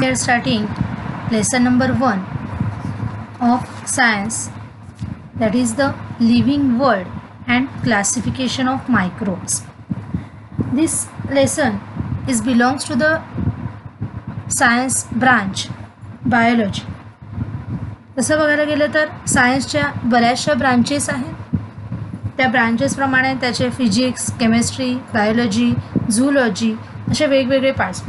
We are starting lesson number 1 of science, that is the living world and classification of microbes. This lesson belongs to the science branch, biology. तसं बघायला गेलं तर सायन्सच्या बऱ्याचशा branches आहेत. त्या ब्रांचेसप्रमाणे त्याचे फिजिक्स, केमिस्ट्री, बायोलॉजी, झूलॉजी असे वेगवेगळे पार्ट्स.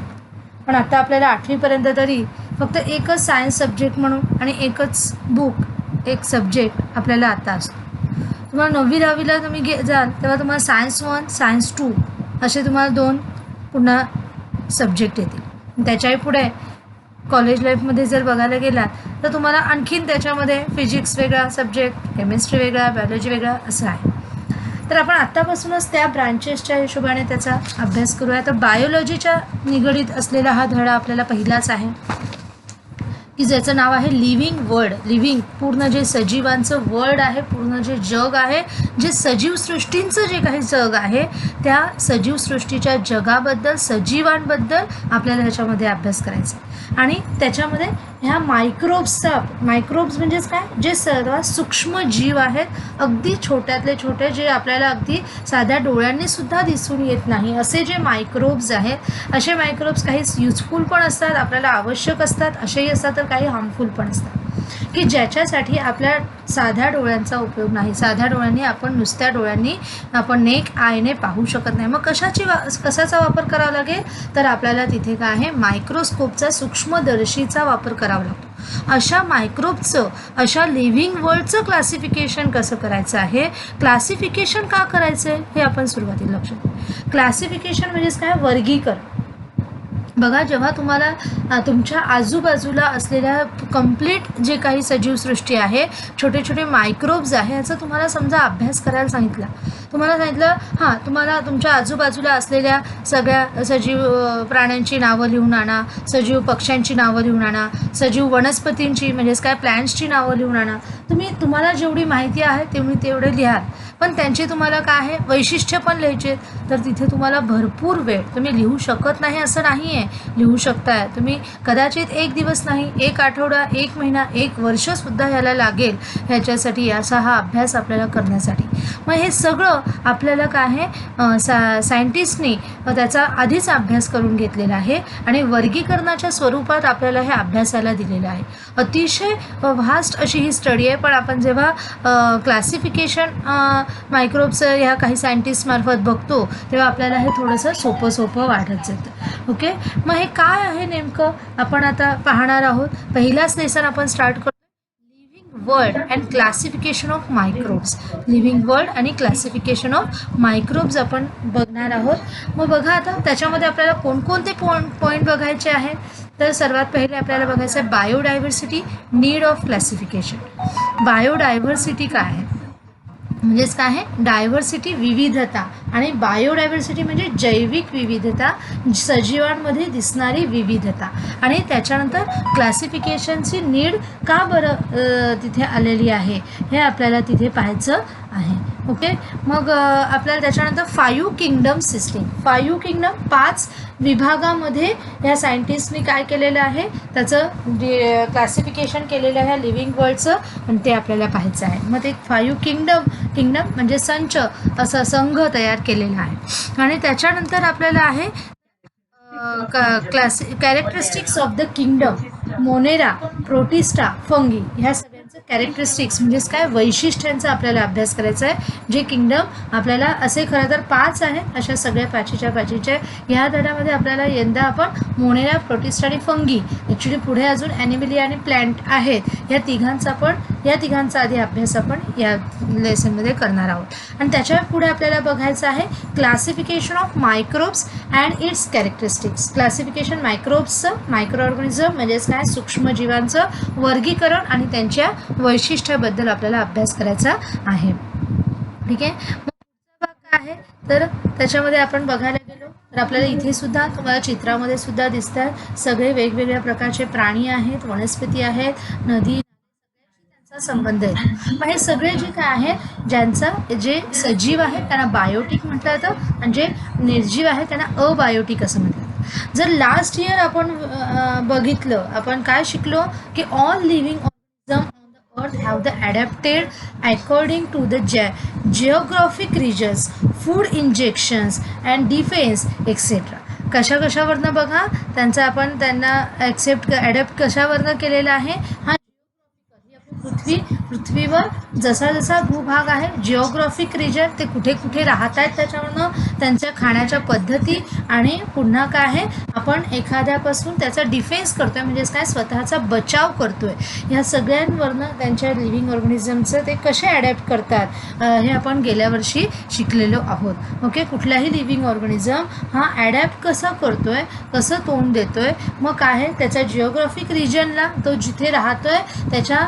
पण आता आपल्याला 8वीपर्यंत तरी फक्त एकच सायन्स सब्जेक्ट म्हणून आणि एकच बुक, एक सब्जेक्ट आपल्याला आता असतो. तुम्हाला 9वी 10वीला तुम्ही जाल तेव्हा तुम्हाला सायन्स 1, सायन्स 2 असे तुम्हाला 2 पुन्हा सब्जेक्ट येतील. त्याच्याही पुढे कॉलेज लाईफमध्ये जर बघायला गेला तर तुम्हाला आणखीन त्याच्यामध्ये फिजिक्स वेगळा सब्जेक्ट, केमिस्ट्री वेगळा, बायोलॉजी वेगळा असं आहे. तर आपण आत्तापासूनच त्या ब्रांचेसच्या हिशोबाने त्याचा अभ्यास करूया. तर बायोलॉजीच्या निगडीत असलेला हा धडा आपल्याला पहिलाच आहे की ज्याचं नाव आहे लिव्हिंग वर्ल्ड. लिव्हिंग पूर्ण जे सजीवांचं वर्ल्ड आहे, पूर्ण जे जग आहे, जे सजीव सृष्टींचं जे काही जग आहे त्या सजीव सृष्टीच्या जगाबद्दल, सजीवांबद्दल आपल्याला ह्याच्यामध्ये अभ्यास करायचा. आणि त्याच्यामध्ये ह्या मायक्रोब्स म्हणजेच काय, जे सर्वात सूक्ष्म जीव आहेत, अगदी छोट्यातले छोटे, जे आपल्याला अगदी साध्या डोळ्यांनी सुद्धा दिसून येत नाही असे जे मायक्रोब्स आहेत, असे मायक्रोब्स काही युजफुल पण असतात, आपल्याला आवश्यक असतात, असेही असतात, तर काही हार्मफुल पण असतात की ज्याच्यासाठी आपल्या साध्या डोळ्यांचा उपयोग नाही. साध्या डोळ्यांनी आपण, नुसत्या डोळ्यांनी आपण नेक आयने पाहू शकत नाही. मग कशाचा वापर करावा लागेल, तर आपल्याला तिथे काय आहे, मायक्रोस्कोपचा, सूक्ष्मदर्शीचा वापर करावा लागतो. अशा मायक्रोबचं, अशा लिव्हिंग वर्ल्डचं क्लासिफिकेशन कसं करायचं आहे, क्लासिफिकेशन का करायचं आहे हे आपण सुरुवातीला लक्षात घेऊ. क्लासिफिकेशन म्हणजेच काय, वर्गीकरण. बघा, जेव्हा तुम्हाला तुमच्या आजूबाजूला असलेल्या कंप्लीट जे काही सजीवसृष्टी आहे, छोटे छोटे मायक्रोब्स आहे, याचा तुम्हाला समजा अभ्यास करायला सांगितला. तुम्हाला सांगितलं तुम्हाला तुमच्या आजूबाजूला असलेल्या सगळ्या सजीव प्राण्यांची नावं लिहून आणा, सजीव पक्ष्यांची नावं लिहून आणा, सजीव वनस्पतींची म्हणजेच काय प्लॅन्ट्सची नावं लिहून आणा. तुम्हाला जेवढी माहिती आहे तेवढे लिहाल, पण त्यांची तुम्हाला काय आहे, वैशिष्ट्य पण लिहायचे. तर तिथे तुम्हाला भरपूर वेळ, तुम्ही लिहू शकत नाही असं नाही आहे, लिहू शकताय तुम्ही. कदाचित 1 दिवस नाही, 1 आठवडा, 1 महिना, 1 वर्षसुद्धा ह्याला लागेल ह्याच्यासाठी, असा हा अभ्यास आपल्याला करण्यासाठी. मग हे सगळं आपल्याला काय आहे, सायंटिस्टनी त्याचा आधीच अभ्यास करून घेतलेला आहे आणि वर्गीकरणाच्या स्वरूपात आपल्याला हे अभ्यासाला दिलेलं आहे. अतिशय व्हास्ट अशी ही स्टडी आहे. पण आपण जेव्हा क्लासिफिकेशन मायक्रोब्सचं ह्या काही सायंटिस्टमार्फत बघतो तेव्हा आपल्याला हे थोडंसं सोपं वाटत जातं. ओके, मग हे काय आहे नेमकं आपण आता पाहणार आहोत. पहिलाच लेसन आपण स्टार्ट करतो, living world and classification of microbes. Living world आणि क्लासिफिकेशन ऑफ मायक्रोब्स आपण बघणार आहोत. मग बघा, आता त्याच्यामध्ये आपल्याला कोणकोणते पॉईंट बघायचे आहेत. तर सर्वात पहिले आपल्याला बघायचं आहे biodiversity, need of classification. Biodiversity काय आहे, म्हणजेच काय आहे, डायव्हर्सिटी विविधता, आणि बायोडायव्हर्सिटी म्हणजे जैविक विविधता, सजीवांमध्ये दिसणारी विविधता. आणि त्याच्यानंतर क्लासिफिकेशनची नीड का बरं तिथे आलेली आहे हे आपल्याला तिथे पाहायचं आहे. ओके, मग आपल्याला त्याच्यानंतर 5 किंगडम सिस्टीम. 5 किंगडम, 5 विभागामध्ये ह्या सायंटिस्टनी काय केलेलं आहे, त्याचं क्लासिफिकेशन केलेलं आहे लिव्हिंग वर्ल्डचं, आणि ते आपल्याला पाहायचं आहे. मग ते 5 किंगडम म्हणजे संच, असा संघ तयार केलेला आहे. आणि त्याच्यानंतर आपल्याला आहे characteristics of the kingdom, Monera, protista, fungi, ह्या सगळ्यांचं कॅरेक्टरिस्टिक्स म्हणजेच काय, वैशिष्ट्यांचा आपल्याला अभ्यास करायचा आहे. जे किंगडम आपल्याला असे खरं तर 5 आहेत, अशा सगळ्या पाचीच्या ह्या धड्यामध्ये आपल्याला यंदा आपण मोनेरा, प्रोटिस्टा आणि फंगी, ॲक्च्युली पुढे अजून ॲनिमलिया आणि प्लॅन्ट आहेत, या तिघांचा आधी अभ्यास आपण या लेसनमध्ये करणार आहोत. आणि त्याच्या पुढे आपल्याला बघायचं आहे classification of microbes and its characteristics. Classification मायक्रोब्सचं, मायक्रो ऑर्गॅनिझम म्हणजेच काय, सूक्ष्मजीवांचं वर्गीकरण आणि त्यांच्या वैशिष्ट्याबद्दल आपल्याला अभ्यास करायचा आहे. ठीक आहे, मग काय आहे, तर त्याच्यामध्ये आपण बघायला गेलो तर आपल्याला इथे सुद्धा तुम्हाला चित्रामध्ये सुद्धा दिसतात सगळे वेगवेगळ्या प्रकारचे प्राणी आहेत, वनस्पती आहेत, नदी, त्यांचा संबंध आहे. मग हे सगळे जे काय आहेत, ज्यांचा जे सजीव आहेत त्यांना बायोटिक म्हटलं जातं, आणि जे निर्जीव आहेत त्यांना अबायोटिक असं म्हटलं जातं. जर लास्ट इयर आपण बघितलं, आपण काय शिकलो की all living organism on the earth have the adapted according to the geographic regions, food injections and defence etcetera. कशावरनं बघा त्यांचा आपण त्यांना ॲडॅप्ट कशावरनं केलेला आहे. हा पृथ्वीवर जसा जसा भूभाग आहे, जिओग्राफिक रिजन, ते कुठे कुठे राहत आहेत त्याच्यावरनं, त्यांच्या खाण्याच्या पद्धती, आणि पुन्हा काय आहे आपण एखाद्यापासून त्याचा डिफेन्स करतोय, म्हणजेच काय स्वतःचा बचाव करतोय. ह्या सगळ्यांवरनं त्यांच्या लिव्हिंग ऑर्गॅनिझमचं ते कसे ॲडॅप्ट करतात हे आपण गेल्या वर्षी शिकलेलो आहोत. ओके, कुठलाही लिव्हिंग ऑर्गॅनिझम हा ॲडॅप्ट कसा करतोय, कसं तोंड देतोय, मग काय आहे त्याच्या जिओग्राफिक रिजनला, तो जिथे राहतोय त्याच्या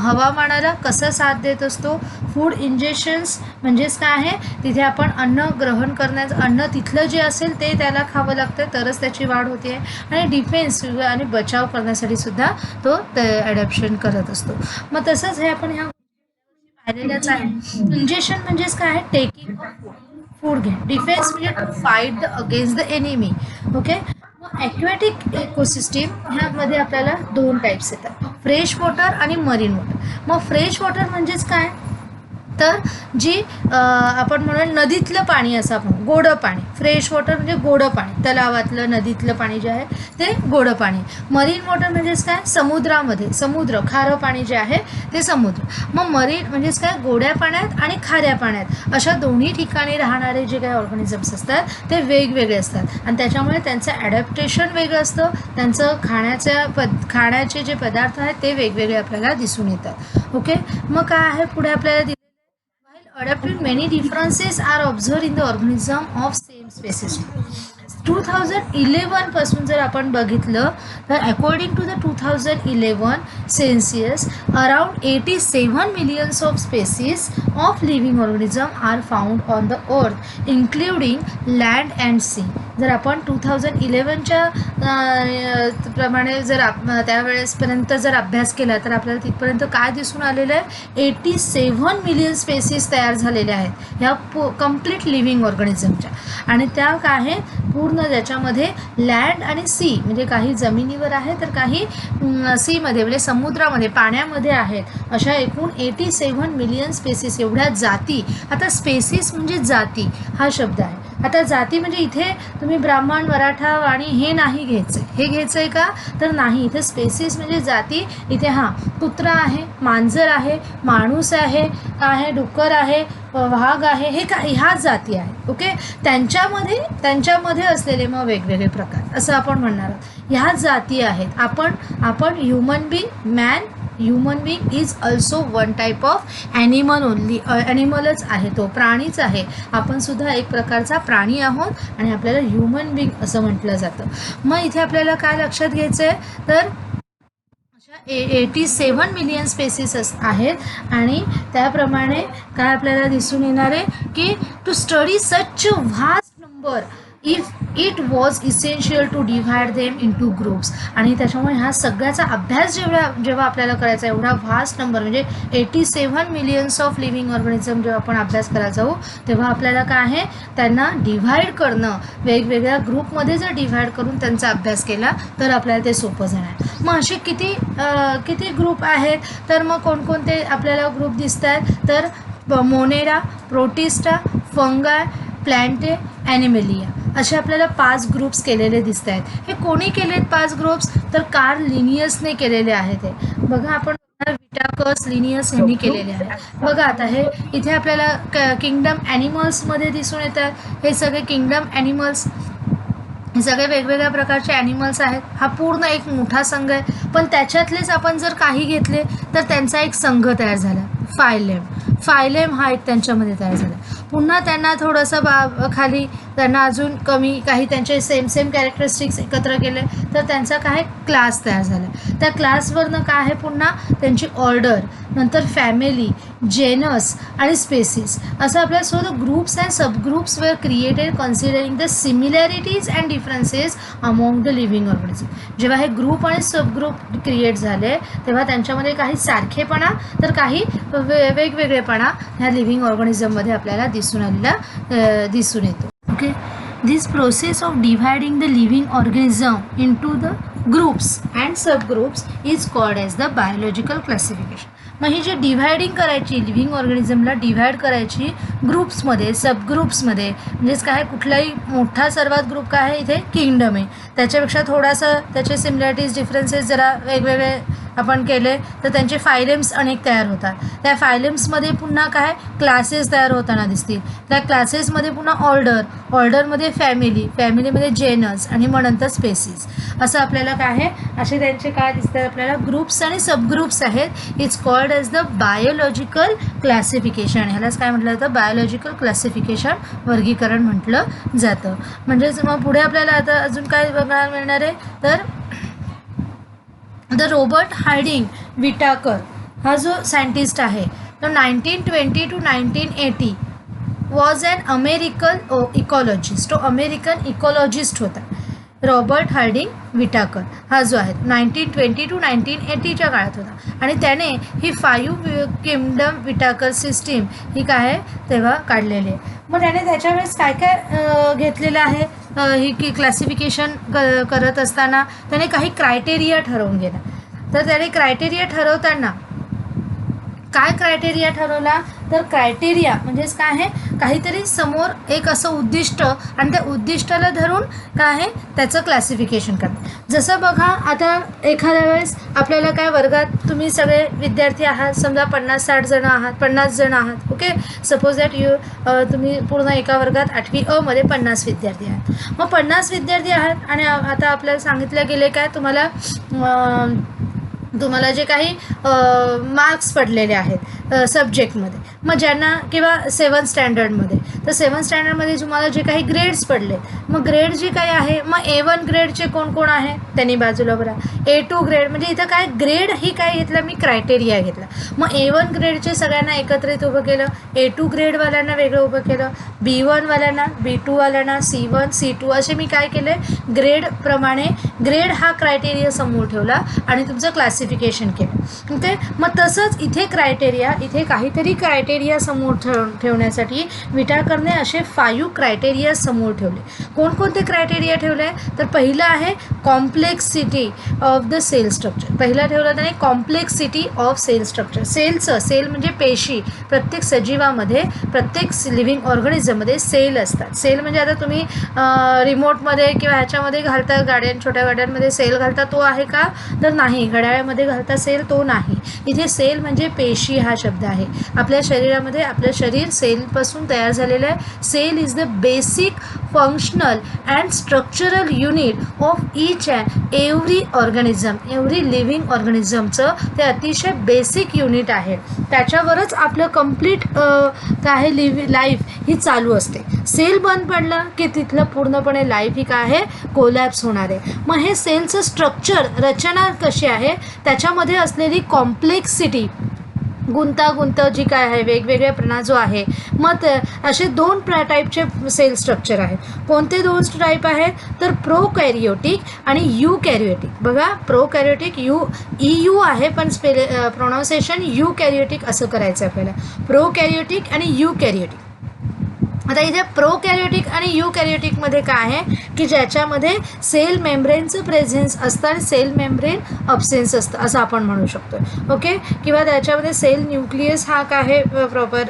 हवामानाला कसं साथ देत असतो. फूड इंजेक्शन्स म्हणजेच काय आहे, तिथे आपण अन्न ग्रहण करण्याचं, अन्न तिथलं जे असेल ते त्याला खावं लागतं तरच त्याची वाढ होते. आणि डिफेन्स आणि बचाव करण्यासाठी सुद्धा तो ॲडॅप्शन करत असतो. मग तसंच हे आपण ह्या पाहिलेलंच आहे. इंजेक्शन म्हणजेच काय आहे, टेकिंग फूड घे. डिफेन्स म्हणजे to fight against the enemy. Okay, aquatic ecosystem ह्यामध्ये आपल्याला दोन टाईप्स येतात, फ्रेश वॉटर आणि मरीन वॉटर. मग फ्रेश वॉटर म्हणजेच काय, तर जी आपण म्हणून नदीतलं पाणी असं आपण गोडं पाणी. फ्रेश वॉटर म्हणजे गोडं पाणी, तलावातलं नदीतलं पाणी जे आहे ते गोडं पाणी. मरीन वॉटर म्हणजेच काय, समुद्रामध्ये, समुद्र खारं पाणी जे आहे ते समुद्र. मग मरीन म्हणजेच काय, गोड्या पाण्यात आणि खाऱ्या पाण्यात अशा दोन्ही ठिकाणी राहणारे जे काही ऑर्गॅनिझम्स असतात ते वेगवेगळे असतात, आणि त्याच्यामुळे त्यांचं ॲडॅप्टेशन वेगळं असतं. त्यांचं खाण्याचे जे पदार्थ आहेत ते वेगवेगळे आपल्याला दिसून येतात. ओके, मग काय आहे पुढे आपल्याला adapted many differences are observed in the organism of same species. 2011 पासून जर आपण बघितलं तर according to the 2011 census around 87 millions of species of living organism are found on the earth including land and sea. जर आपण 2011च्या प्रमाणे जर त्यावेळेसपर्यंत जर अभ्यास केला तर आपल्याला तिथपर्यंत काय दिसून आलेलं आहे, 87 मिलियन स्पेसीस तयार झालेल्या आहेत ह्या कम्प्लीट लिव्हिंग ऑर्गॅनिझमच्या. आणि त्या काय आहे पूर्ण ज्याच्यामध्ये लँड आणि सी म्हणजे काही जमिनीवर आहे तर काही सीमध्ये म्हणजे समुद्रामध्ये पाण्यामध्ये आहेत, अशा एकूण 87 मिलियन स्पेसीस, एवढ्या जाती. आता स्पेसीस म्हणजे जाती हा शब्द आहे. आता जाती म्हणजे इथे तुम्ही ब्राह्मण, मराठा आणि हे नाही घ्यायचं, हे घ्यायचं आहे का तर नाही. इथे स्पेसीस म्हणजे जाती. इथे हां कुत्रा आहे, मांजर आहे, माणूस आहे, आहे डुक्कर आहे, वाघ आहे, हे काय ह्या जाती आहेत. ओके, त्यांच्यामध्ये असलेले मग वेगवेगळे प्रकार असं आपण म्हणणार आहोत. ह्या जाती आहेत. आपण human being, human being is also one type of animal only. ॲनिमलच आहे, तो प्राणीच आहे. आपण सुद्धा एक प्रकारचा प्राणी आहोत आणि आपल्याला ह्युमन बीइंग असं म्हटलं जातं. मग इथे आपल्याला काय लक्षात घ्यायचं आहे तर 87 मिलियन स्पेसीस आहेत. आणि त्याप्रमाणे काय आपल्याला दिसून येणार आहे की to study such vast number if it was essential to divide them into groups. आणि त्याच्यामुळे ह्या सगळ्याचा अभ्यास जेव्हा आपल्याला करायचा, एवढा व्हास्ट नंबर म्हणजे 87 मिलियन्स ऑफ लिव्हिंग ऑर्गॅनिझम जेव्हा आपण अभ्यास करायला जाऊ तेव्हा आपल्याला काय आहे त्यांना डिव्हाइड करणं, वेगवेगळ्या ग्रुपमध्ये जर डिव्हाइड करून त्यांचा अभ्यास केला तर आपल्याला ते सोपं जाणार. मग असे किती ग्रुप आहेत तर मग कोणकोणते आपल्याला ग्रुप दिसत आहेत तर मोनेरा, प्रोटिस्टा, फंगाय, प्लॅन्टे, ॲनिमेलिया असे आपल्याला 5 ग्रुप्स केलेले दिसत आहेत. हे कोणी केलेत 5 ग्रुप्स तर कार्ल लिनियसने केलेले आहेत. हे बघा आपण विटाकस, लिनियस यांनी केलेले आहे. बघा आता हे इथे आपल्याला किंगडम ॲनिमल्समध्ये दिसून येतात. हे सगळे किंगडम ॲनिमल्स, हे सगळे वेगवेगळ्या प्रकारचे ॲनिमल्स आहेत. हा पूर्ण एक मोठा संघ आहे, पण त्याच्यातलेच आपण जर काही घेतले तर त्यांचा एक संघ तयार झाला, फायलेम हा एक त्यांच्यामध्ये तयार झाला. पुन्हा त्यांना थोडंसं खाली त्यांना अजून कमी काही त्यांचे सेम कॅरेक्टरिस्टिक्स एकत्र केले तर त्यांचा काय क्लास तयार झाला. त्या क्लासवरनं काय आहे पुन्हा त्यांची ऑर्डर, नंतर फॅमिली, जेनस आणि स्पेसीस असं आपल्या स्वतः groups and subgroups were created considering the similarities and differences among the living organism. जेव्हा हे ग्रुप आणि सबग्रुप क्रिएट झाले तेव्हा त्यांच्यामध्ये काही सारखेपणा तर काही वेगवेगळेपणा ह्या लिव्हिंग ऑर्गॅनिझममध्ये आपल्याला दिसून येतो. Okay, This process of dividing the living organism into the groups and subgroups is called as the biological classification. मग ही जी डिव्हायडिंग करायची लिव्हिंग ऑर्गॅनिझमला डिव्हाइड करायची ग्रुप्समध्ये सबग्रुप्समध्ये, म्हणजेच काय कुठलाही मोठा सर्वात ग्रुप काय आहे इथे किंगडम आहे, त्याच्यापेक्षा थोडासा त्याचे सिमिलॅरिटीज डिफरन्सेस जरा वेगवेगळे आपण केले तर त्यांचे फायलेम्स अनेक तयार होतात. त्या फायलेम्समध्ये पुन्हा काय क्लासेस तयार होताना दिसतील. त्या क्लासेसमध्ये पुन्हा ऑर्डरमध्ये फॅमिलीमध्ये जेनस आणि मग नंतर स्पेसीज, असं आपल्याला काय आहे असे त्यांचे काय दिसतात आपल्याला ग्रुप्स आणि सबग्रुप्स आहेत. It's called as the biological classification. ह्यालाच काय म्हटलं जातं बायोलॉजिकल क्लासिफिकेशन, वर्गीकरण म्हटलं जातं. म्हणजेच मग पुढे आपल्याला आता अजून काय बघायला मिळणार आहे तर द रॉबर्ट हार्डिंग विटाकर हा जो सायंटिस्ट आहे तो 1920 to 1980 was an American ecologist. तो अमेरिकन इकॉलॉजिस्ट होता. रॉबर्ट हार्डिंग विटाकर हा जो आहे 1920 to 1980च्या काळात होता आणि त्याने ही 5 किंगडम विटाकर सिस्टीम ही काय आहे तेव्हा काढलेली आहे. मग त्याने त्याच्यावेळेस काय काय घेतलेलं आहे ही की क्लासिफिकेशन करत असताना त्याने काही क्रायटेरिया ठरवून घेतला. तर त्याने क्रायटेरिया ठरवताना काय क्रायटेरिया ठरवला तर क्रायटेरिया म्हणजेच काय आहे काहीतरी समोर एक असं उद्दिष्ट आणि त्या उद्दिष्टाला धरून काय आहे त्याचं क्लासिफिकेशन करणं. जसं बघा आता एखाद्या वेळेस आपल्याला काय वर्गात तुम्ही सगळे विद्यार्थी आहात, समजा 50-60 जण आहात, 50 जण आहात. ओके, सपोज दॅट तुम्ही पूर्ण एका वर्गात 8वी अ मध्ये 50 विद्यार्थी आहात. मग 50 विद्यार्थी आहात आणि आता आपल्याला सांगितलं गेले काय तुम्हाला जे काही मार्क्स पडलेले आहेत सब्जेक्टमध्ये, मग ज्यांना किंवा 7th स्टँडर्डमध्ये, तर 7th स्टँडर्डमध्ये तुम्हाला जे काही ग्रेड्स पडले, मग ग्रेड जे काही आहे मग A1 ग्रेडचे कोण कोण आहे त्यांनी बाजूला बघा. A2 ग्रेड म्हणजे इथं काय ग्रेड ही काय घेतलं मी क्रायटेरिया घेतला. मग A1 ग्रेडचे सगळ्यांना एकत्रित उभं केलं, A2 ग्रेडवाल्यांना वेगळं उभं केलं, B1वाल्यांना, B2वाल्यांना, C1 C2 असे मी काय केले ग्रेडप्रमाणे ग्रेड हा क्रायटेरिया समोर ठेवला आणि तुमचं क्लासिफिकेशन केलं. ओके, मग तसंच इथे क्रायटेरिया इथे काहीतरी क्रायटेरिया समोर ठेवण्यासाठी विटाकरने असे 5 क्रायटेरिया समोर ठेवले. कोणकोणते क्रायटेरिया ठेवले तर पहिलं आहे complexity of the cell structure. पहिला ठेवला त्याने complexity of cell structure. Cell म्हणजे पेशी. प्रत्येक सजीवामध्ये प्रत्येक लिव्हिंग ऑर्गॅनिझममध्ये सेल असतात. सेल म्हणजे आता तुम्ही रिमोटमध्ये किंवा ह्याच्यामध्ये घालता छोट्या गाड्यांमध्ये सेल घालता तो आहे का तर नाही, घड्याळामध्ये घालता सेल तो नाही. इथे सेल म्हणजे पेशी हा शब्द आहे. आपल्या शरीरामध्ये आपलं शरीर सेलपासून तयार झालेलं आहे. Cell is the basic functional and structural unit of each and every organism. Every living ऑर्गॅनिझमचं ते अतिशय बेसिक युनिट आहे. त्याच्यावरच आपलं कंप्लीट काय लाईफ ही चालू असते. सेल बंद पडलं की तिथलं पूर्णपणे लाईफ ही काय आहे कोलॅप्स होणार आहे. मग हे सेलचं स्ट्रक्चर रचना कशी आहे त्याच्यामध्ये असलेली कॉम्प्लेक्सिटी गुंतागुंत जी काय आहे वेगवेगळ्या प्रमाणात जो आहे. मग असे 2 टाईपचे सेल स्ट्रक्चर आहेत. कोणते 2 टाईप आहेत तर प्रोकॅरियोटिक आणि यूकॅरियोटिक. बघा प्रोकॅरियोटिक EU आहे पण प्रोनाऊन्सिएशन यूकॅरियोटिक असं करायचं आपल्याला. प्रोकॅरियोटिक आणि यूकॅरियोटिक. आता इथे प्रोकॅरियोटिक आणि यूकॅरियोटिकमध्ये काय आहे की ज्याच्यामध्ये सेल मेम्ब्रेनचं प्रेझेन्स असतं आणि सेल मेम्ब्रेन अब्सेन्स असतं असं आपण म्हणू शकतो. ओके, किंवा त्याच्यामध्ये सेल न्यूक्लियस हा काय आहे प्रॉपर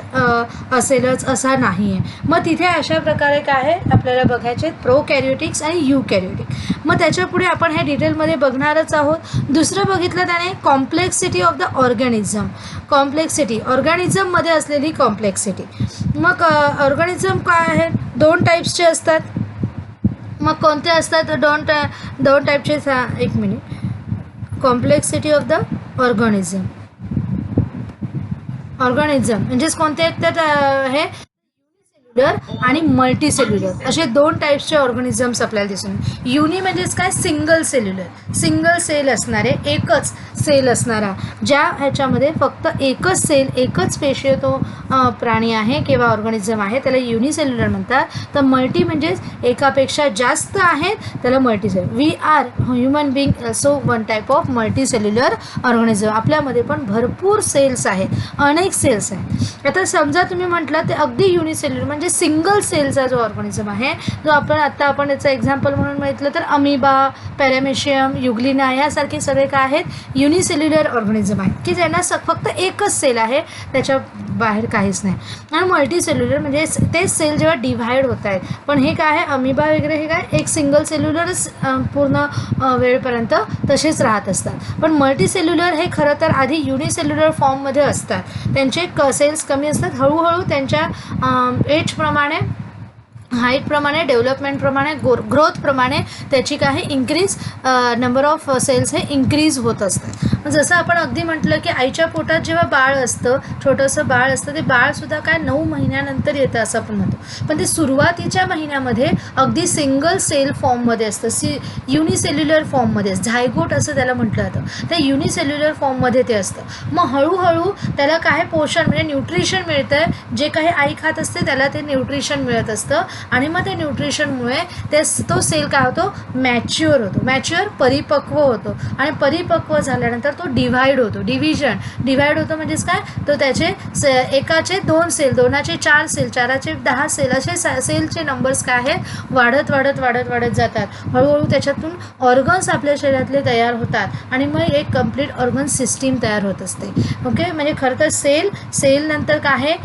असेलच असा नाही आहे. मग तिथे अशा प्रकारे काय आहे आपल्याला बघायचे प्रोकॅरियोटिक्स आणि यूकॅरियोटिक. मग त्याच्यापुढे आपण हे डिटेलमध्ये बघणारच आहोत. दुसरं बघितलं त्याने complexity of the organism. Complexity ऑर्गॅनिझममध्ये असलेली कॉम्प्लेक्सिटी. मग ऑर्गॅनिझम काय आहे 2 टाईप्सचे असतात. मग कोणते असतात 2 टाईपचे 1 minute. Complexity of the organism म्हणजेच कोणते आहेत तर हे आणि मल्टी सेल्युलर असे 2 टाईप्सचे ऑर्गॅनिझम्स आपल्याला दिसून. युनी म्हणजेच काय सिंगल सेल असणारे, एकच सेल असणारा, ज्या ह्याच्यामध्ये फक्त एकच सेल एकच पेशी तो प्राणी आहे किंवा ऑर्गॅनिझम आहे त्याला युनिसेल्युलर म्हणतात. तर मल्टी म्हणजेच एकापेक्षा जास्त आहेत त्याला multicellular. We are human being also 1 type of multicellular organism. आपल्यामध्ये पण भरपूर सेल्स आहेत, अनेक सेल्स आहेत. आता समजा तुम्ही म्हटलं ते अगदी युनिसेल्युलर म्हणजे म्हणजे सिंगल सेलचा जो ऑर्गॅनिझम आहे, जो आपण याचं एक्झाम्पल म्हणून म्हटलं तर अमिबा, पॅरामेशियम, युग्लिना यासारखे सगळे काय आहेत युनिसेल्युलर ऑर्गॅनिझम आहेत की ज्यांना फक्त एकच सेल आहे, त्याच्या बाहेर काहीच नाही. आणि मल्टीसेल्युलर म्हणजे तेच सेल जेव्हा डिव्हाइड होत आहेत, पण हे काय आहे अमिबा वगैरे हे काय एक सिंगल सेल्युलरच पूर्ण वेळपर्यंत तसेच राहत असतात. पण मल्टीसेल्युलर हे खरं तर आधी युनिसेल्युलर फॉर्ममध्ये असतात. त्यांचे सेल्स कमी असतात, हळूहळू त्यांच्या एजप्रमाणे, हाईटप्रमाणे, डेव्हलपमेंटप्रमाणे, ग्रोथप्रमाणे त्याची काही इंक्रीज नंबर ऑफ सेल्स हे इंक्रीज होत असतात. जसं आपण अगदी म्हटलं की आईच्या पोटात जेव्हा बाळ असतं, छोटंसं बाळ असतं, ते बाळसुद्धा काय 9 महिन्यानंतर येतं असं आपण म्हणतो. पण ते सुरुवातीच्या महिन्यामध्ये अगदी सिंगल सेल फॉर्ममध्ये असतं, युनिसेल्युलर फॉर्ममध्ये, झायगोट असं त्याला म्हटलं जातं. ते युनिसेल्युलर फॉर्ममध्ये ते असतं. मग हळूहळू त्याला काय पोषण म्हणजे न्यूट्रिशन मिळतं, जे काही आई खात असते त्याला ते न्यूट्रिशन मिळत असतं. आणि मग ते न्यूट्रिशनमुळे तो सेल काय होतो मॅच्युअर होतो, परिपक्व होतो. आणि परिपक्व झाल्यानंतर तो डिव्हाइड होतो, डिव्हाइड होतो म्हणजेच काय, तो त्याचे एकाचे 2 सेल, 2चे 4 सेल, 4चे 10 सेल असे सेलचे नंबर्स काय आहेत वाढत जातात. हळूहळू त्याच्यातून ऑर्गन्स आपल्या शरीरातले तयार होतात आणि मग एक कंप्लीट ऑर्गन सिस्टीम तयार होत असते. ओके, म्हणजे खरं तर सेल नंतर काय आहे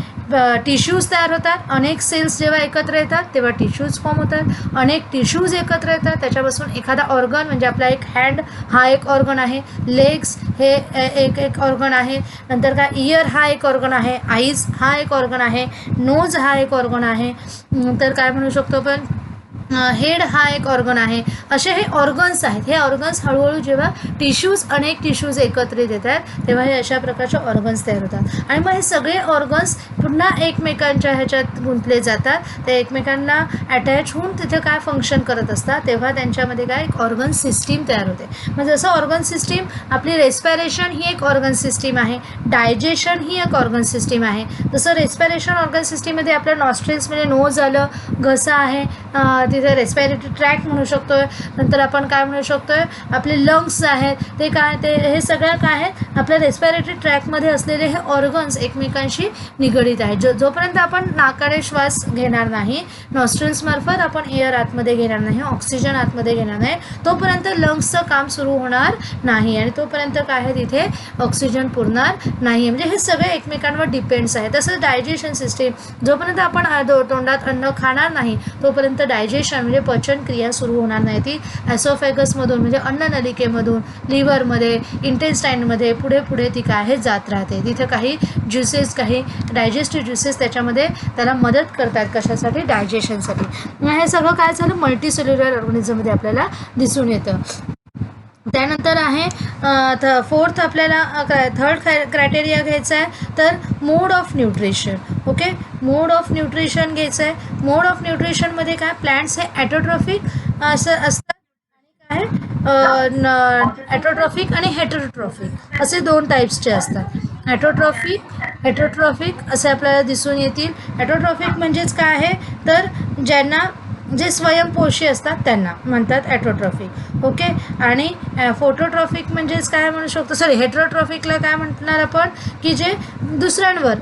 टिश्यूज तयार होतात. अनेक सेल्स जेव्हा एकत्र येतात तेव्हा टिश्यूज फॉर्म होतात. अनेक टिश्यूज एकत्र येतात, त्याच्यापासून एखादा ऑर्गन म्हणजे आपला एक हँड हा एक ऑर्गन आहे, लेग्स हे एक ऑर्गन आहे, नंतर काय इयर हा एक ऑर्गन आहे, आईज हा एक ऑर्गन आहे, नोज हा एक ऑर्गन आहे, नंतर काय म्हणू शकतो आपण हेड हा एक ऑर्गन आहे. असे हे ऑर्गन्स आहेत. हे ऑर्गन्स हळूहळू जेव्हा अनेक टिश्यूज एकत्रित येतात तेव्हा हे अशा प्रकारचे ऑर्गन्स तयार होतात. आणि मग हे सगळे ऑर्गन्स पुन्हा एकमेकांच्या ह्याच्यात गुंतले जातात, ते एकमेकांना अटॅच होऊन तिथे काय फंक्शन करत असतात, तेव्हा त्यांच्यामध्ये काय एक ऑर्गन सिस्टीम तयार होते. मग जसं ऑर्गन सिस्टीम आपली रेस्पिरेशन ही एक ऑर्गन सिस्टीम आहे, डायजेशन ही एक ऑर्गन सिस्टीम आहे. जसं रेस्पिरेशन ऑर्गन सिस्टीममध्ये आपल्या नॉस्ट्रिल्समध्ये नोज आलं, घसा आहे, तिथे रेस्पिरेटरी ट्रॅक म्हणू शकतो आहे. नंतर आपण काय म्हणू शकतो आहे आपले लंग्स आहेत, ते काय ते हे सगळं काय आहेत आपल्या रेस्पिरेटरी ट्रॅकमध्ये असलेले हे ऑर्गन्स एकमेकांशी निगडीत आहेत. जोपर्यंत आपण नाकाने श्वास घेणार नाही, नॉस्ट्रिल्समार्फत आपण एअर आतमध्ये घेणार नाही, ऑक्सिजन आतमध्ये घेणार नाही, तोपर्यंत लंग्सचं काम सुरू होणार नाही आणि तोपर्यंत काय आहे तिथे ऑक्सिजन पुरणार नाही. म्हणजे हे सगळे एकमेकांवर डिपेंड्स आहे. तसंच डायजेशन सिस्टीम, जोपर्यंत आपण तोंडात अन्न खाणार नाही तोपर्यंत डायजेशन म्हणजे पचनक्रिया सुरू होणार नाही. ती ॲसोफॅगसमधून म्हणजे अन्ननलिकेमधून, लिव्हरमध्ये, इंटेस्टाईनमध्ये पुढे ती काय आहे जात राहते. तिथं काही ज्युसेस, काही डायजेस्टिव्ह ज्युसेस त्याच्यामध्ये त्याला मदत करतात. कशासाठी? डायजेशनसाठी. हे सगळं काय झालं मल्टीसेल्युलर ऑर्गॅनिझममध्ये आपल्याला दिसून येतं. त्यानंतर आहे फोर्थ आपल्याला थर्ड क्रायटेरिया घ्यायचा आहे तर mode of nutrition. Okay, mode of nutrition घ्यायचं आहे. मोड ऑफ न्यूट्रिशनमध्ये काय प्लॅन्ट्स हे ॲटोट्रॉफिक असं असतात आणि काय ॲटोट्रॉफिक आणि हेटेरोट्रॉफिक असे 2 टाईप्सचे असतात. हेटेरोट्रॉफिक असे आपल्याला दिसून येतील. हेटेरोट्रॉफिक म्हणजेच काय आहे तर ज्यांना जे स्वयंपोषी असतात त्यांना म्हणतात ॲटोट्रॉफिक. ओके, आणि फोटोट्रॉफिक म्हणजेच काय म्हणू शकतो हेटेरोट्रॉफिकला काय म्हणणार आपण की जे दुसऱ्यांवर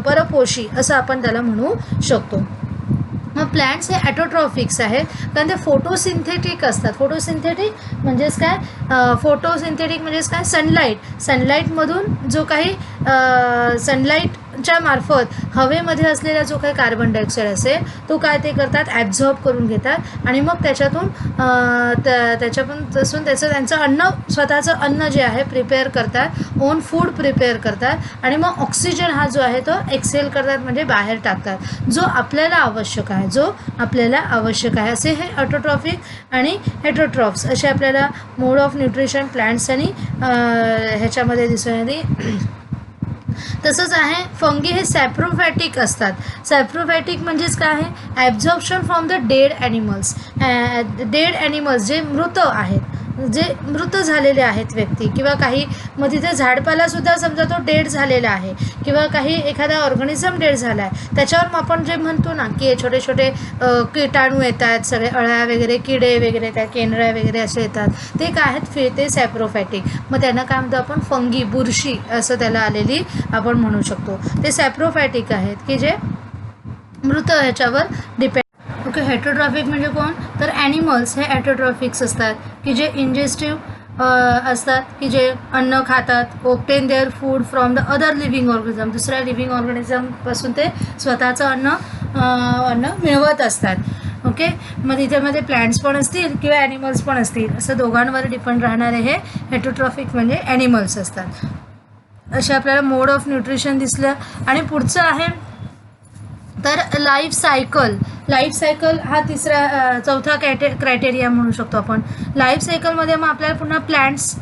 परपोषी असं आपण त्याला म्हणू शकतो. मग प्लॅन्ट्स हे ॲटोट्रॉफिक्स आहेत कारण ते फोटोसिंथेटिक असतात. फोटोसिंथेटिक म्हणजेच काय सनलाईटमधून जो काही सनलाईटच्या मार्फत हवेमध्ये असलेला जो काही कार्बन डायऑक्साईड असेल तो काय ते करतात ॲब्झॉर्ब करून घेतात आणि मग त्याच्यापासून त्यांचं अन्न, स्वतःचं अन्न जे आहे प्रिपेअर करतात, ओन फूड प्रिपेअर करतात आणि मग ऑक्सिजन हा जो आहे तो एक्सेल करतात म्हणजे बाहेर टाकतात, जो आपल्याला आवश्यक आहे. असे हे ऑटोट्रॉफिक आणि हेटेरोट्रॉफ्स असे आपल्याला मोड ऑफ न्यूट्रिशन प्लॅन्ट्स आणि ह्याच्यामध्ये दिसून येते. तसंच आहे फंगी हे सॅप्रोफॅटिक असतात. सॅप्रोफॅटिक म्हणजेच काय आहे absorption from the dead animals जे मृत झालेले आहेत व्यक्ती किंवा काही, मग तिथे झाडपालासुद्धा समजा तो डेड झालेला आहे किंवा काही एखादा ऑर्गॅनिझम डेड झाला आहे त्याच्यावर मग आपण जे म्हणतो ना की छोटे छोटे किटाणू येतात, सगळे अळ्या वगैरे, किडे वगैरे येतात, केंद्र्या वगैरे असे येतात, ते काय आहेत ते सॅप्रोफॅटिक. मग त्यांना काय म्हणतो आपण फंगी, बुरशी असं त्याला आलेली आपण म्हणू शकतो. ते सॅप्रोफॅटिक आहेत की जे मृत ह्याच्यावर डिपेंड. ओके, हेटरोट्रॉफिक म्हणजे कोण, तर ॲनिमल्स हे ॲटोट्रॉफिक्स असतात की जे इंजेस्टिव्ह असतात, की जे अन्न खातात, obtain their food from the other living organism, दुसऱ्या लिव्हिंग ऑर्गनिझमपासून ते स्वतःचं अन्न मिळवत असतात. ओके, मग तिच्यामध्ये प्लांट्स पण असतील किंवा ॲनिमल्स पण असतील, असं दोघांवर डिपेंड राहणारे हे हेटरोट्रॉफिक म्हणजे ॲनिमल्स असतात. असे आपल्याला मोड ऑफ न्यूट्रिशन दिसलं. आणि पुढचं आहे तर लाईफ सायकल हा चौथा क्रायटेरिया म्हणू शकतो आपण. लाईफ सायकलमध्ये मग आपल्याला पुन्हा प्लांट्स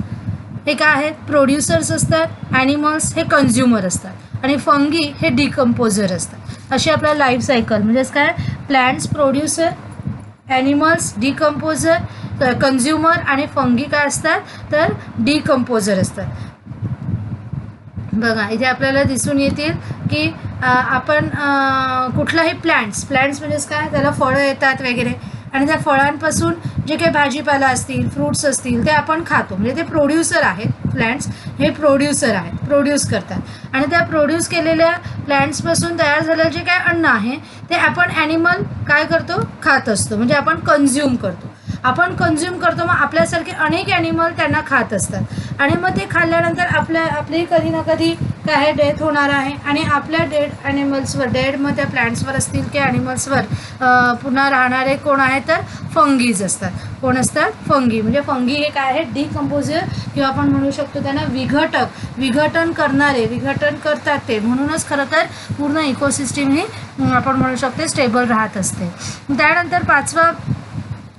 हे काय आहेत, प्रोड्युसर्स असतात, ॲनिमल्स हे कन्झ्युमर असतात आणि फंगी हे डिकम्पोजर असतात. अशी आपल्याला लाईफ सायकल म्हणजेच काय, plants producer, animals decomposer, consumer आणि फंगी काय असतात तर डिकम्पोजर असतात. बघा इथे आपल्याला दिसून येतील की आपण कुठलाही प्लांट्स म्हणजेच काय, त्याला फळं येतात वगैरे आणि त्या फळांपासून जे काही भाजीपाला असतील, फ्रूट्स असतील ते आपण खातो. म्हणजे ते प्रोड्युसर आहेत. प्लांट्स हे प्रोड्युसर आहेत, प्रोड्यूस करतात आणि त्या प्रोड्यूस केलेल्या प्लांट्सपासून तयार झालेलं जे काय अन्न आहे ते आपण ॲनिमल काय करतो, खात असतो. म्हणजे आपण कन्झ्युम करतो. मग आपल्यासारखे अनेक ॲनिमल त्यांना खात असतात आणि मग ते खाल्ल्यानंतर आपली कधी ना कधी काय डेथ होणार आहे आणि आपल्या डेड मग त्या प्लांट्सवर असतील की ॲनिमल्सवर पुन्हा राहणारे कोण आहे तर फंगीज असतात. कोण असतात, फंगी. म्हणजे फंगी हे काय आहे, डिकम्पोजर किंवा आपण म्हणू शकतो त्यांना विघटन करतात ते. म्हणूनच खरं तर पूर्ण इकोसिस्टीम ही आपण म्हणू शकतो स्टेबल राहत असते. त्यानंतर पाचवा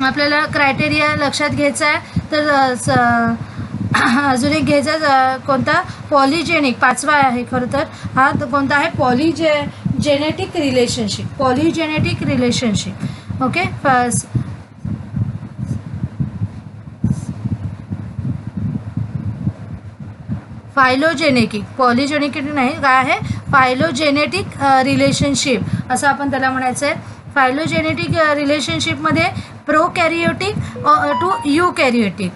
आपल्याला क्रायटेरिया लक्षात घ्यायचा आहे तर अजून एक घ्यायचा कोणता, पॉलिजेनिक. पाचवा आहे खरं तर हा कोणता आहे, पॉलिजेनेटिक रिलेशनशिप. ओके, पॉलिजेनेटिक नाही, काय आहे, फायलोजेनेटिक रिलेशनशिप असं आपण त्याला म्हणायचं आहे. फायलोजेनेटिक रिलेशनशिपमध्ये प्रोकॅरियोटिक टू युकॅरियोटिक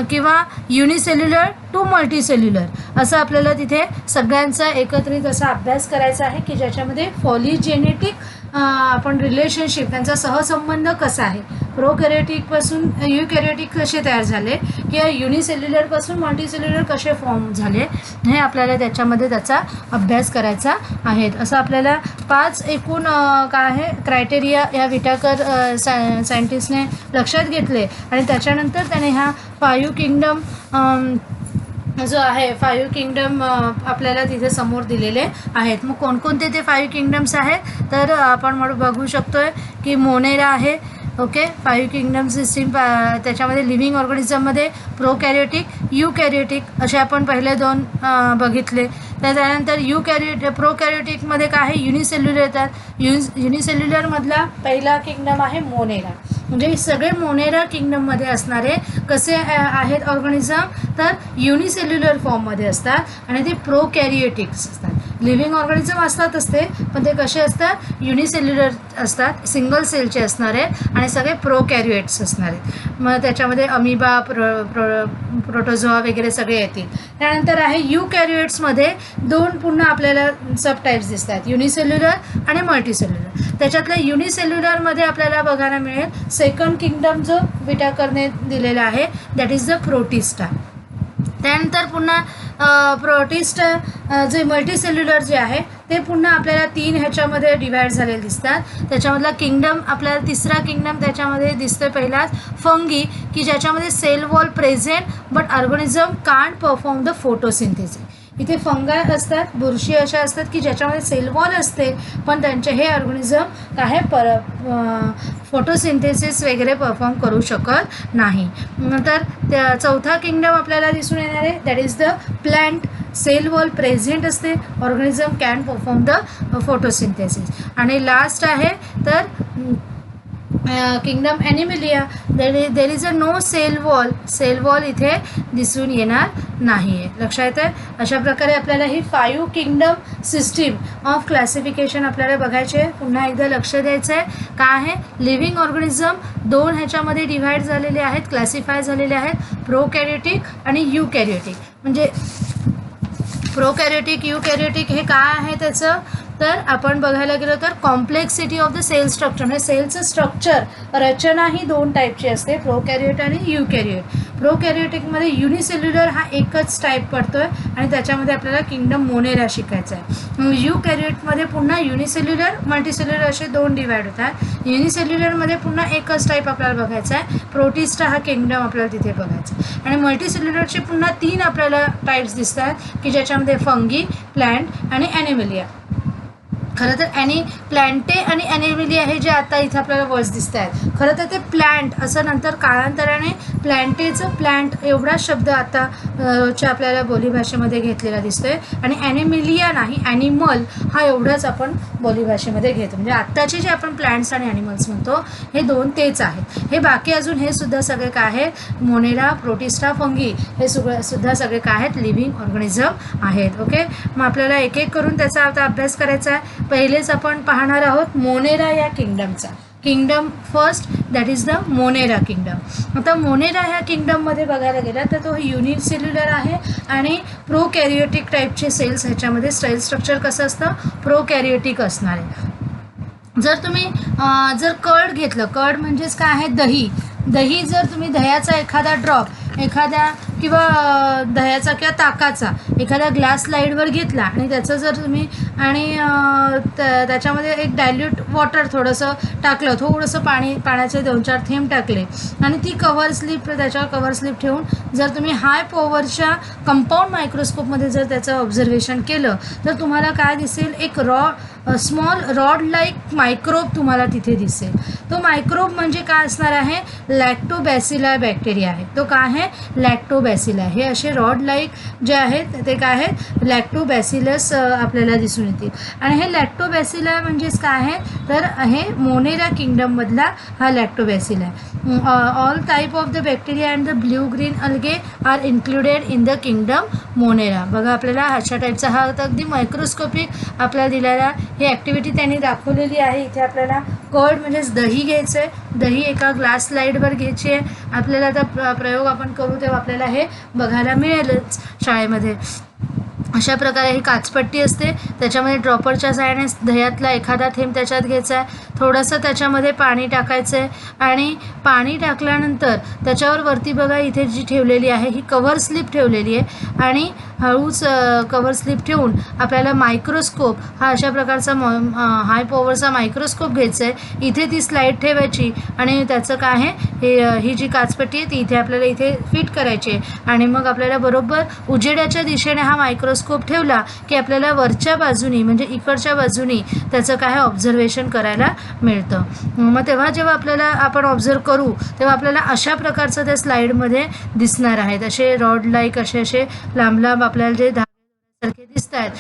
किंवा युनिसेल्युलर टू मल्टीसेल्युलर असं आपल्याला तिथे सगळ्यांचा एकत्रित असा अभ्यास करायचा आहे की ज्याच्यामध्ये पॉलिजेनेटिक आपण रिलेशनशिप त्यांचा सहसंबंध कसा आहे, प्रोकॅरियोटिकपासून युकॅरियोटिक कसे तयार झाले किंवा युनिसेल्युलरपासून मल्टीसेल्युलर कसे फॉर्म झाले हे आपल्याला त्याच्यामध्ये त्याचा अभ्यास करायचा आहे. असं आपल्याला 5 एकूण काय आहे क्रायटेरिया या विटाकर सायंटिस्टने लक्षात घेतले आणि त्याच्यानंतर त्याने ह्या 5 किंगडम जो आहे 5 किंगडम आपल्याला तिथे समोर दिलेले आहेत. मग कोणकोणते ते 5 किंगडम्स आहेत तर आपण बघू शकतोय की मोनेरा आहे. ओके, 5 किंगडम सिस्टीम त्याच्यामध्ये लिव्हिंग ऑर्गनिझममध्ये प्रोकॅरियोटिक, युकॅरियोटिक असे आपण पहिले 2 बघितले. त्यानंतर प्रोकॅरियोटिकमध्ये काय आहे, युनिसेल्युलर येतात. युनिसेल्युलरमधला पहिला किंगडम आहे मोनेरा. म्हणजे सगळे मोनेरा किंगडममध्ये असणारे कसे आहेत ऑर्गनिझम तर युनिसेल्युलर फॉर्ममध्ये असतात आणि ते प्रोकॅरियोटिक्स असतात. लिव्हिंग ऑर्गनिझम असतातच ते, पण ते कसे असतात, युनिसेल्युलर असतात, सिंगल सेलचे असणारे आणि सगळे प्रोकॅरियोट्स असणारे. मग त्याच्यामध्ये अमिबा, प्रोटोझोआ वगैरे सगळे येतील. त्यानंतर आहे युकॅरियोट्समध्ये 2 पुन्हा आपल्याला सब टाईप्स दिसतात, युनिसेल्युलर आणि मल्टीसेल्युलर. त्याच्यातल्या युनिसेल्युलरमध्ये आपल्याला बघायला मिळेल सेकंड किंगडम जो विटाकरने दिलेला आहे, दॅट इज द प्रोटिस्टा. त्यानंतर पुन्हा प्रोटिस्टा जे मल्टीसेल्युलर जे आहे ते पुन्हा आपल्याला 3 ह्याच्यामध्ये डिवाइड झालेले दिसतात. त्याच्यामधला किंगडम आपल्याला तिसरा किंगडम त्याच्यामध्ये दिसतोय पहिलाच, फंगी, की ज्याच्यामध्ये cell wall present but organism can't perform the photosynthesis. इथे फंगाय असतात, बुरशी अशा असतात की ज्याच्यामध्ये सेल वॉल असते पण त्यांचे हे ऑर्गनिझम काय फोटोसिंथेसिस वगैरे परफॉर्म करू शकत नाही. नंतर चौथा किंगडम आपल्याला दिसून येणार आहे, that is the plant. Cell wall present असते, organism can perform the photosynthesis. आणि लास्ट आहे तर kingdom Animalia. There is a no cell wall इथे दिसून येणार नाही आहे. लक्षात येतं. अशा प्रकारे आपल्याला ही 5 किंगडम सिस्टीम ऑफ क्लासिफिकेशन आपल्याला बघायचे. पुन्हा एकदा लक्ष द्यायचं आहे काय आहे, लिव्हिंग ऑर्गनिझम 2 ह्याच्यामध्ये डिव्हाइड झालेले आहेत, क्लासिफाय झालेले आहेत, प्रोकॅरियोटिक आणि युकॅरियोटिक. म्हणजे प्रोकॅरियोटिक, युकॅरियोटिक हे काय आहे त्याचं तर आपण बघायला गेलो तर complexity of the cell structure, म्हणजे सेलचं स्ट्रक्चर रचना ही 2 टाईपची असते, प्रोकॅरियोट आणि युकॅरियोट. प्रोकॅरियोटिकमध्ये युनिसेल्युलर हा एकच टाईप पडतोय आणि त्याच्यामध्ये आपल्याला किंगडम मोनेरा शिकायचा आहे. युकॅरियोटमध्ये पुन्हा युनिसेल्युलर मल्टीसेल्युलर असे 2 डिवाइड होतात. युनिसेल्युलरमध्ये पुन्हा एकच टाईप आपल्याला बघायचा आहे, प्रोटिस्टा हा किंगडम आपल्याला तिथे बघायचा आहे. आणि मल्टीसेल्युलरचे पुन्हा 3 आपल्याला टाईप्स दिसतात की ज्याच्यामध्ये फंगी, प्लांट आणि ॲनिमलिया. खरं तर प्लांटे आणि ॲनिमलिया हे जे आता इथे आपल्याला वर्ड्स दिसत आहेत, खरं तर ते प्लांट असं नंतर काळांतराने प्लांटेचं प्लांट एवढा शब्द आता च्या आपल्याला बोलीभाषेमध्ये घेतलेला दिसतोय आणि ॲनिमलिया नाही, ॲनिमल हा एवढाच आपण बोलीभाषेमध्ये घेतो. म्हणजे आत्ताचे जे आपण प्लांट्स आणि ॲनिमल्स म्हणतो हे 2 तेच आहेत. हे बाकी अजून हे सुद्धा सगळे काय आहेत, मोनेरा, प्रोटिस्टा, फंगी हे सुद्धा सगळे काय आहेत, लिव्हिंग ऑर्गॅनिझम आहेत. ओके, मग आपल्याला एक एक करून त्याचा आता अभ्यास करायचा आहे. पहिलेच आपण पाहणार आहोत मोनेरा या किंगडमचा. Kingdom first, that is the Monera kingdom. आता मोनेरा ह्या किंगडममध्ये बघायला गेला तर तो युनिसेल्युलर आहे आणि प्रोकॅरियोटिक टाईपचे सेल्स, ह्याच्यामध्ये सेल स्ट्रक्चर कसं असतं, प्रोकॅरियोटिक असणार आहे. जर तुम्ही जर कर्ड घेतलं, कर्ड म्हणजेच काय आहे, दही जर तुम्ही दह्याचा एखादा ड्रॉप एखाद्या किंवा दह्याचा किंवा ताकाचा एखाद्या ग्लास स्लाईडवर घेतला आणि त्याचं जर तुम्ही आणि त्याच्यामध्ये एक डायल्यूट वॉटर थोडंसं टाकलं, थोडंसं पाण्याचे 2-4 थेंब टाकले आणि ती त्याच्यावर कव्हर स्लिप ठेवून जर तुम्ही हाय पॉवरच्या कंपाऊंड मायक्रोस्कोपमध्ये जर त्याचं ऑब्झर्वेशन केलं तर तुम्हाला काय दिसेल, एक स्मॉल रॉड लाईक मायक्रोब तुम्हाला तिथे दिसेल. तो मायक्रोब म्हणजे काय असणार आहे, लॅक्टोबॅसिला बॅक्टेरिया आहे. तो काय आहे, लॅक्टोबॅसिला. हे असे रॉड लाईक जे आहेत ते काय आहेत, लॅक्टोबॅसिलस आपल्याला दिसून येतील. आणि हे लॅक्टोबॅसिला म्हणजेच काय आहे, तर हे मोनेरा किंगडममधला हा लॅक्टोबॅसिला आहे. All type of the bacteria and the blue green algae are included in the kingdom Monera. बघा आपल्याला अशा टाईपचा हा अगदी मायक्रोस्कोपिक आपल्याला दिलेला ही ॲक्टिव्हिटी त्यांनी दाखवलेली आहे. इथे आपल्याला कर्ड म्हणजेच दही घ्यायचं आहे, दही एका ग्लास स्लाईडवर घ्यायची आहे. आपल्याला आता प्रयोग आपण करू तेव्हा आपल्याला हे बघायला मिळेलच शाळेमध्ये. अशा प्रकारे ही काचपट्टी असते, त्याच्यामध्ये ड्रॉपरच्या साहाय्याने दह्यातला एखादा थेंब त्याच्यात घ्यायचा आहे, थोडंसं त्याच्यामध्ये पाणी टाकायचं आहे आणि पाणी टाकल्यानंतर त्याच्यावर वरती बघा इथे जी ठेवलेली आहे ही कव्हर स्लिप ठेवलेली आहे आणि हळूच कव्हर स्लिप ठेवून आपल्याला मायक्रोस्कोप हा अशा प्रकारचा हाय पॉवरचा मायक्रोस्कोप घ्यायचा आहे. इथे ती स्लाईड ठेवायची आणि त्याचं काय आहे, ही जी काचपट्टी आहे ती इथे आपल्याला इथे फिट करायची आहे आणि मग आपल्याला बरोबर उजेडाच्या दिशेने हा मायक्रोस्कोप ठेवला की आपल्याला वरच्या बाजूनी म्हणजे इकडच्या बाजूनी त्याचं काय ऑब्झर्वेशन करायला मिळतं. मग तेव्हा जेव्हा आपल्याला आपण ऑब्झर्व करू तेव्हा आपल्याला अशा प्रकारचं त्या स्लाईडमध्ये दिसणार आहेत. असे रॉड लाईक असे लांब लांब आपल्याला जे धागे दिसत आहेत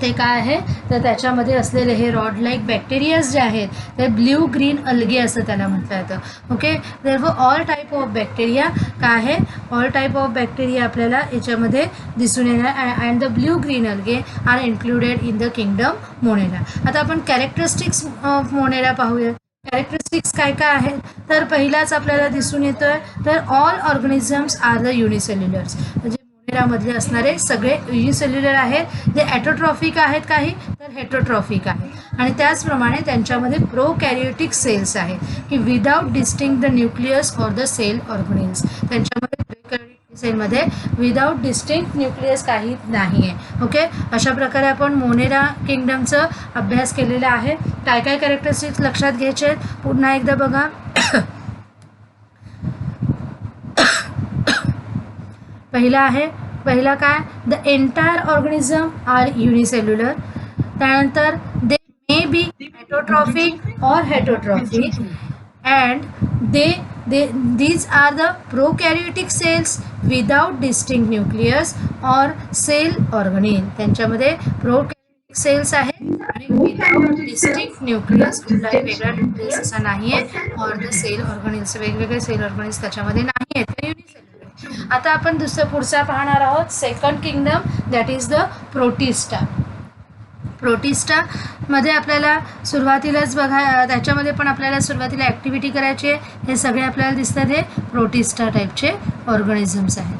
ते काय आहे, तर त्याच्यामध्ये असलेले हे रॉड लाईक बॅक्टेरियाज जे आहेत ते ब्ल्यू ग्रीन अल्गे असं त्याला म्हटलं जातं. Okay, therefore all type of bacteria काय आहे, ऑल टाईप ऑफ बॅक्टेरिया आपल्याला याच्यामध्ये दिसून येणार and the blue green algae are included in the kingdom Monera. आता आपण कॅरेक्टरिस्टिक्स ऑफ मोनेरा पाहूया. कॅरेक्टरिस्टिक्स काय काय आहेत, तर पहिलाच आपल्याला दिसून येतोय तर all organisms are the unicellulars. म्हणजे मोनेरामधले असणारे सगळे युनिसेल्युलर आहेत, जे ॲटोट्रॉफिक आहेत काही तर हेटरोट्रॉफिक आहेत आणि त्याचप्रमाणे त्यांच्यामध्ये प्रोकॅरियोटिक सेल्स आहेत की without distinct the nucleus or the cell organelles. त्यांच्यामध्ये सेलमध्ये विदाउट डिस्टिंक्ट न्यूक्लियस काही नाही आहे. ओके, अशा प्रकारे आपण मोनेरा किंगडमचं अभ्यास केलेला आहे. काय काय कॅरेक्टरिस्टिक्स लक्षात घ्यायचे आहेत पुन्हा एकदा बघा. पहिला काय, the entire organism are unicellular. त्यानंतर they may be autotrophic or heterotrophic and these are the prokaryotic cells without distinct nucleus or cell organelle. त्यांच्यामध्ये प्रोकॅरियोटिक सेल्स आहेत आणि विदाउट डिस्टिंक्ट न्यूक्लियस, कुठलाही वेगळा न्यूक्लियस असा नाही आहे और द सेल ऑर्गनेल्स, वेगवेगळे सेल ऑर्गनेल्स त्याच्यामध्ये नाही आहेत. आता आपण पुढचा पाहणार आहोत second kingdom, that is the Protista. प्रोटिस्टामध्ये आपल्याला सुरुवातीलाच बघा, त्याच्यामध्ये पण आपल्याला सुरुवातीला ॲक्टिव्हिटी करायची आहे. हे सगळे आपल्याला दिसतात हे प्रोटिस्टा टाईपचे ऑर्गॅनिझम्स आहेत.